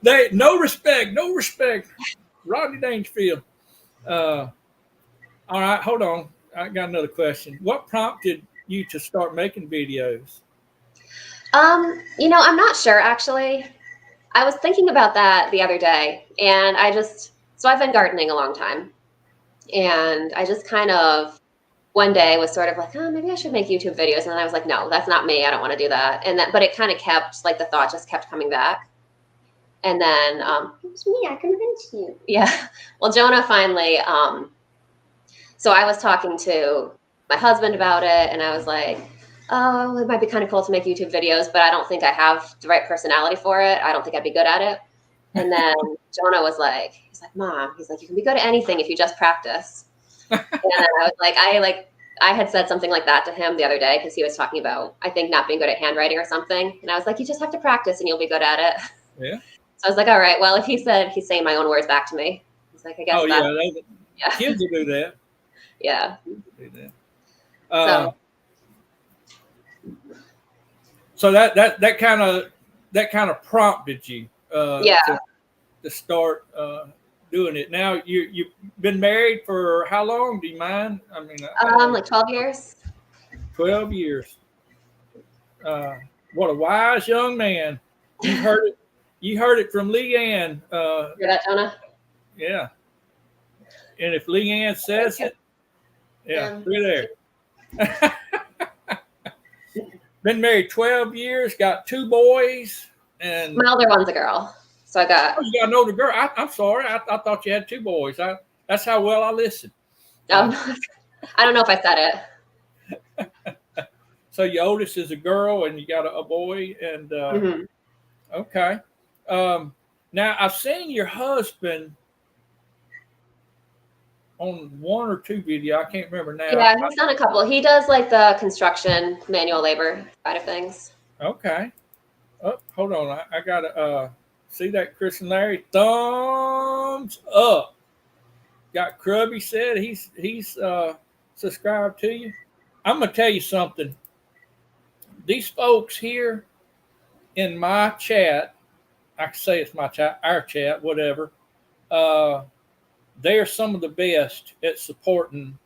No respect. Rodney Dangerfield. All right, hold on. I got another question. What prompted you to start making videos? I'm not sure, actually. I was thinking about that the other day, and so I've been gardening a long time, and I just kind of one day was sort of like, oh, maybe I should make YouTube videos. And then I was like, no, that's not me. I don't want to do that. But it kind of kept, the thought just kept coming back. And then, it was me. I convinced you. Yeah. Well, Jonah finally So I was talking to my husband about it, and I was like, oh, it might be kind of cool to make YouTube videos, but I don't think I have the right personality for it. I don't think I'd be good at it. And then Jonah was like, he's like, Mom, he's like, you can be good at anything if you just practice. And I was like, I had said something like that to him the other day because he was talking about, I think, not being good at handwriting or something. And I was like, you just have to practice and you'll be good at it. Yeah. So I was like, all right, well, if he said he's saying my own words back to me, he's like, I guess yeah. Kids will do that. Yeah. Do that. So that kind of prompted you to start doing it. Now you've been married for how long? Do you mind? I mean, like 12 years. 12 years. What a wise young man. You heard it. You heard it from Leanne. Hear that, Jonah? Yeah. And if Leanne says it, we're there. Been married 12 years, got 2 boys, and my older one's a girl. So I got. Oh, you got an older girl. I'm sorry. I thought you had 2 boys. That's how well I listen. I don't know if I said it. So your oldest is a girl, and you got a boy, and okay. Now I've seen your husband on 1 or 2 video. I can't remember now. Yeah, he's done a couple. He does like the construction, manual labor side of things. Okay. Oh, hold on. I gotta see that, Chris and Larry. Thumbs up. Got Krubby said he's subscribed to you. I'm gonna tell you something. These folks here in my chat, I can say it's my chat, our chat, whatever. They are some of the best at supporting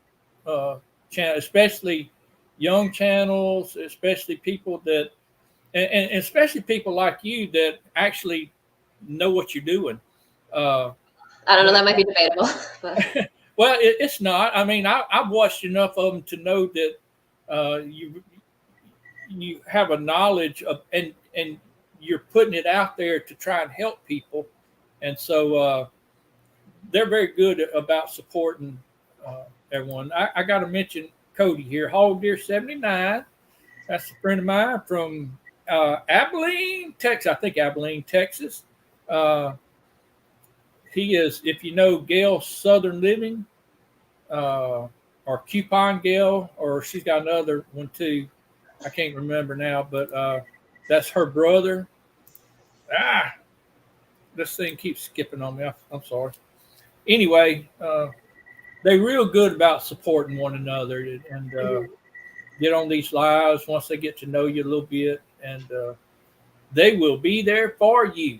channels, especially young channels, especially people that, and especially people like you that actually know what you're doing. I don't know, that might be debatable. But. Well, it's not. I mean, I've watched enough of them to know that you have a knowledge of, and you're putting it out there to try and help people, and so they're very good about supporting everyone. I got to mention Cody here, Hog Deer 79. That's a friend of mine from Abilene, Texas. I think Abilene, Texas. He is, if you know Gail Southern Living, or Coupon Gail, or she's got another one too. I can't remember now, but that's her brother. This thing keeps skipping on me. I'm sorry. Anyway, they're real good about supporting one another and get on these lives once they get to know you a little bit, and they will be there for you,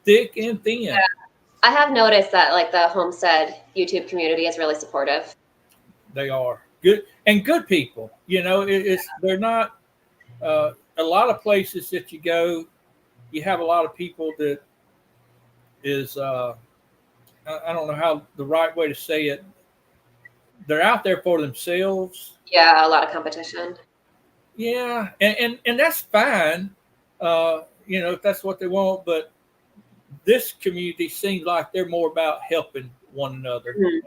thick and thin. Yeah. I have noticed that like the Homestead YouTube community is really supportive. They are good and good people. You know, they're not a lot of places that you go, you have a lot of people that is I don't know how the right way to say it. They're out there for themselves. Yeah, a lot of competition. Yeah, and that's fine. You know, if that's what they want, but this community seems like they're more about helping one another. And,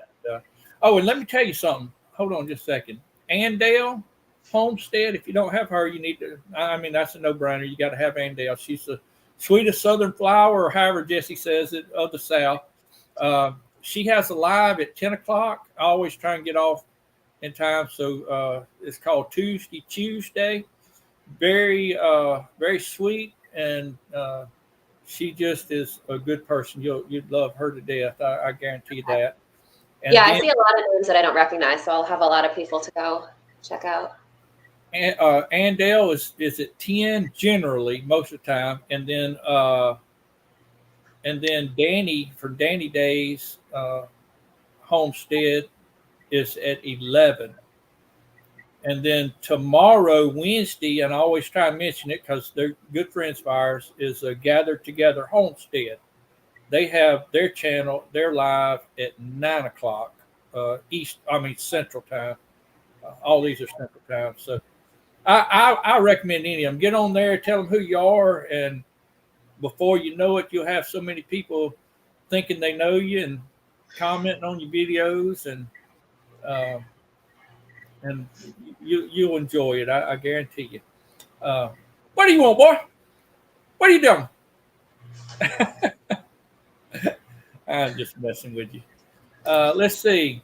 and let me tell you something. Hold on just a second. Dale Homestead, if you don't have her, you need to. I mean, that's a no-brainer. You got to have Dale. She's the sweetest southern flower, or however Jesse says it, of the South. She has a live at 10 o'clock. I always try and get off in time. So it's called Tuesday. Very, very sweet. And she just is a good person. You'd love her to death. I guarantee you that. And I see a lot of names that I don't recognize, so I'll have a lot of people to go check out. And Dale is at 10 generally most of the time, and then Danny from Danny DAYZ Homestead is at 11. And then tomorrow, Wednesday, and I always try to mention it because they're good friends of ours, is a Gather Together Homestead. They have their channel, they're live at 9 o'clock Central Time. All these are Central Time. So I recommend any of them. Get on there, tell them who you are, and before you know it, you'll have so many people thinking they know you and commenting on your videos. And uh, and you'll enjoy it. I guarantee you. What do you want, boy? What are you doing? I'm just messing with you. Let's see.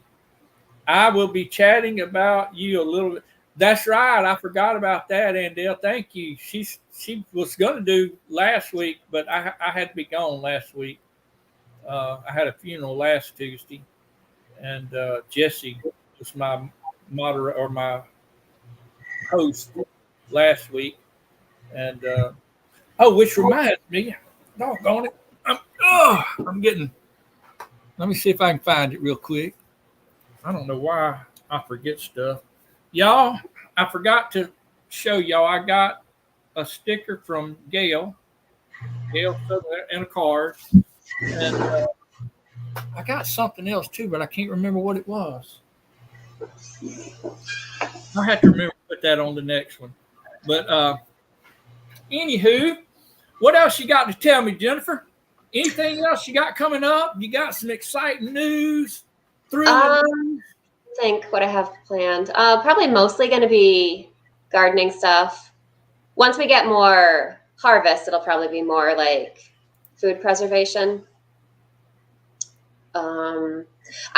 I will be chatting about you a little bit. That's right. I forgot about that, Andale. Thank you. She was going to do last week, but I had to be gone last week. I had a funeral last Tuesday, and Jesse was my moderator or my host last week. And which reminds me, doggone it, I'm getting. Let me see if I can find it real quick. I don't know why I forget stuff. Y'all, I forgot to show y'all. I got a sticker from Gail. Gail in a card. And I got something else too, but I can't remember what it was. I have to remember to put that on the next one. But anywho, what else you got to tell me, Jennifer? Anything else you got coming up? You got some exciting news? Think what I have planned. Probably mostly going to be gardening stuff. Once we get more harvest, it'll probably be more like food preservation. I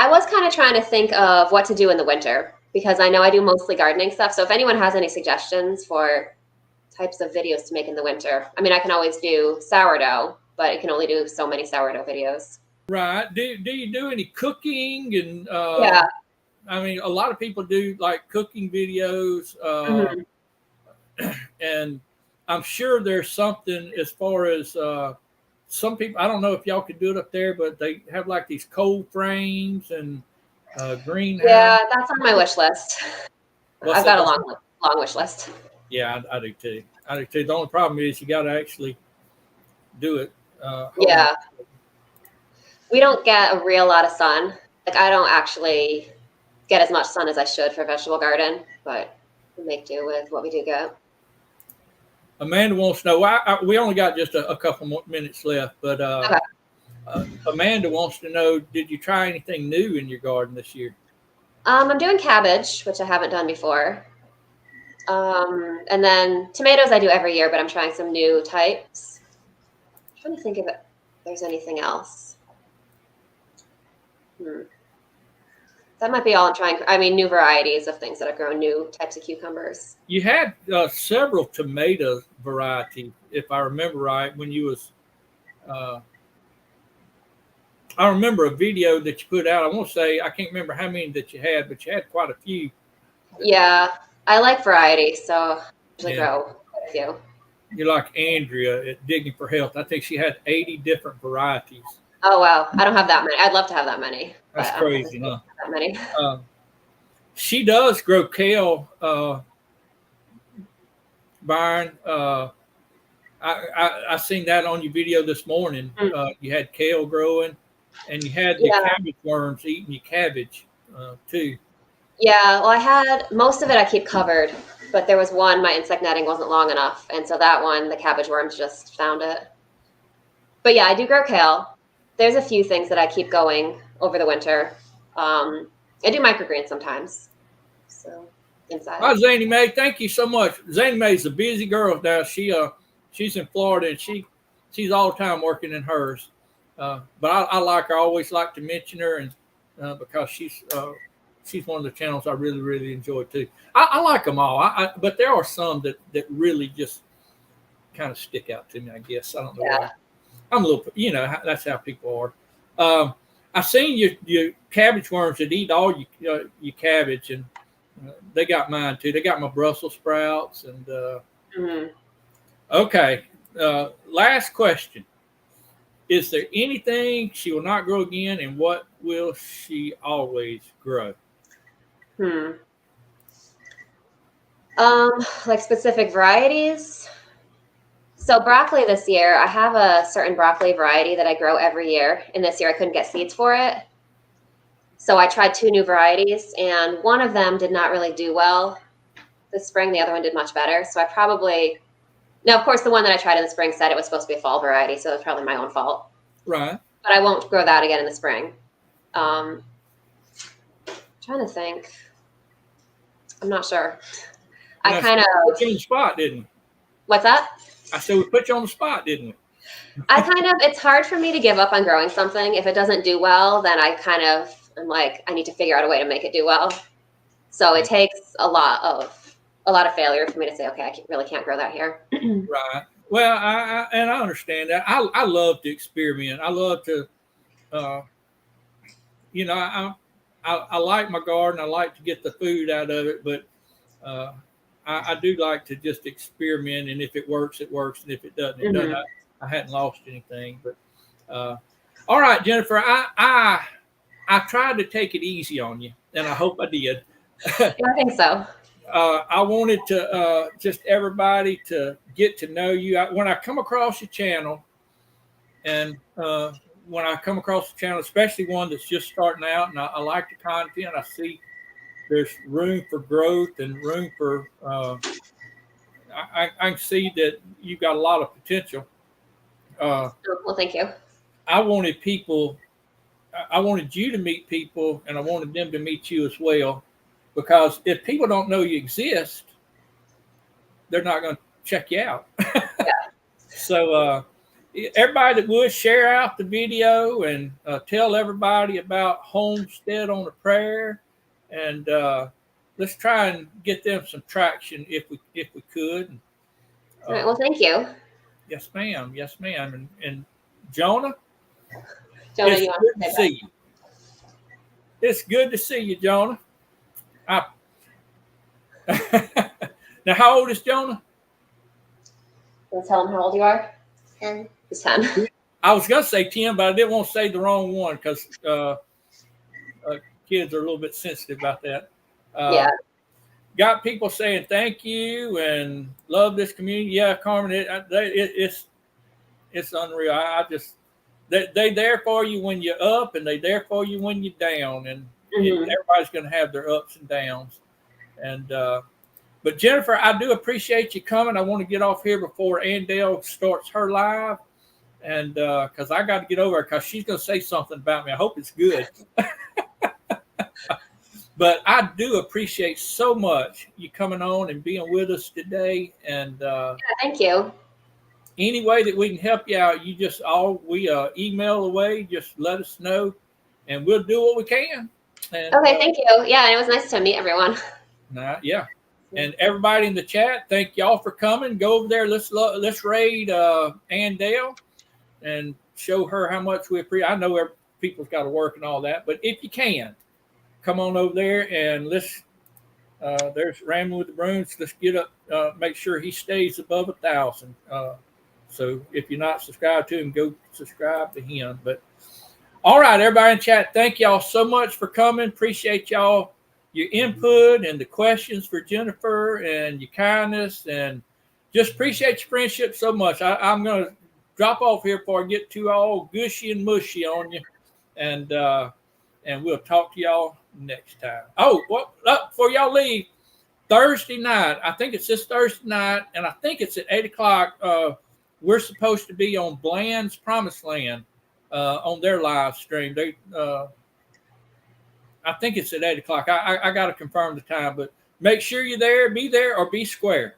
was kind of trying to think of what to do in the winter because I know I do mostly gardening stuff. So if anyone has any suggestions for types of videos to make in the winter, I mean, I can always do sourdough, but you can only do so many sourdough videos. Right. Do you do any cooking? And yeah. I mean, a lot of people do like cooking videos, and I'm sure there's something as far as some people. I don't know if y'all could do it up there, but they have like these cold frames and greenhouse. Yeah, that's on my wish list. I've got a long wish list. Yeah, I do too. The only problem is you got to actually do it. Yeah. We don't get a real lot of sun. Like I don't actually get as much sun as I should for a vegetable garden, but we make do with what we do get. Amanda wants to know, we only got just a couple more minutes left, but okay. Amanda wants to know, did you try anything new in your garden this year? I'm doing cabbage, which I haven't done before. And then tomatoes I do every year, but I'm trying some new types. I'm trying to think if there's anything else. That might be all I'm trying. I mean, new varieties of things that I've grown, new types of cucumbers. You had several tomato varieties, if I remember right, when you was. I remember a video that you put out. I won't say, I can't remember how many that you had, but you had quite a few. Yeah, I like variety, so I usually grow quite a few. You're like Andrea at Digging for Health. I think she had 80 different varieties. Oh, wow. I don't have that many. I'd love to have that many. That's crazy, huh? That many. She does grow kale, Byron. I seen that on your video this morning. You had kale growing, and you had the cabbage worms eating your cabbage too. Yeah, well, I had most of it I keep covered, but there was one, my insect netting wasn't long enough, and so that one, the cabbage worms just found it. But yeah, I do grow kale. There's a few things that I keep going over the winter. I do microgreens sometimes. So inside. Hi, Zany Mae. Thank you so much. Zany Mae's a busy girl now. She's in Florida and she's all the time working in hers. But I like her. I always like to mention her and because she's one of the channels I really, really enjoy too. I like them all. But there are some that really just kind of stick out to me, I guess. I don't know why. I'm a little, that's how people are. I've seen your cabbage worms that eat all your cabbage, and they got mine too. They got my Brussels sprouts, and okay. Last question: is there anything she will not grow again, and what will she always grow? Like specific varieties. So broccoli this year, I have a certain broccoli variety that I grow every year. And this year I couldn't get seeds for it. So I tried 2 new varieties and one of them did not really do well this spring. The other one did much better. So now of course the one that I tried in the spring said it was supposed to be a fall variety. So it's probably my own fault. Right. But I won't grow that again in the spring. trying to think. I'm not sure. I kind of put you on the spot, didn't we? What's that? I said we put you on the spot, didn't we? It's hard for me to give up on growing something. If it doesn't do well, then I'm like, I need to figure out a way to make it do well. So it takes a lot of failure for me to say, okay, I really can't grow that here. Right. Well, I understand that. I love to experiment. I love to, I like my garden. I like to get the food out of it, but I do like to just experiment. And if it works, it works. And if it doesn't, it doesn't. I hadn't lost anything. But all right, Jennifer, I tried to take it easy on you, and I hope I did. Yeah, I think so. I wanted to just everybody to get to know you. When I come across your channel, and when I come across the channel, especially one that's just starting out, and I like the content, I see there's room for growth and room for. I can see that you've got a lot of potential. Well, thank you. I wanted you to meet people, and I wanted them to meet you as well. Because if people don't know you exist, they're not going to check you out. Yeah. So everybody that would share out the video and tell everybody about Homestead on a Prayer, and let's try and get them some traction if we could. All right. Well, thank you. Yes, ma'am. Yes, ma'am. And Jonah, Jonah, it's good to see you. It's good to see you, Jonah. Now, how old is Jonah? Let's tell him how old you are. 10. He's 10. I was going to say 10, but I didn't want to say the wrong one because kids are a little bit sensitive about that. Yeah. Got people saying thank you and love this community. Yeah, Carmen, it's unreal. They there for you when you're up, and they there for you when you're down, and everybody's going to have their ups and downs. And but Jennifer, I do appreciate you coming. I want to get off here before Dale starts her live, and because I got to get over because she's going to say something about me. I hope it's good. But I do appreciate so much you coming on and being with us today. And yeah, thank you. Any way that we can help you out, you just email away. Just let us know, and we'll do what we can. And, okay, thank you. Yeah, it was nice to meet everyone. Yeah, and everybody in the chat, thank y'all for coming. Go over there. Let's raid Dale and show her how much we appreciate. I know people's got to work and all that, but if you can, come on over there and let's. There's Rambling with the Bruins. Let's get up. Make sure he stays above 1,000. So if you're not subscribed to him, go subscribe to him. But all right, everybody in chat, thank y'all so much for coming. Appreciate y'all, your input and the questions for Jennifer and your kindness, and just appreciate your friendship so much. I'm going to drop off here before I get too all gushy and mushy on you, and we'll talk to y'all next time. Oh, before y'all leave, Thursday night, I think it's this Thursday night, and I think it's at 8 o'clock. We're supposed to be on Bland's Promised Land on their live stream. I think it's at 8 o'clock. I got to confirm the time, but make sure you're there, be there, or be square.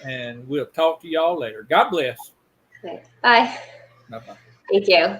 And we'll talk to y'all later. God bless. Okay. Bye. Bye-bye. Thank you.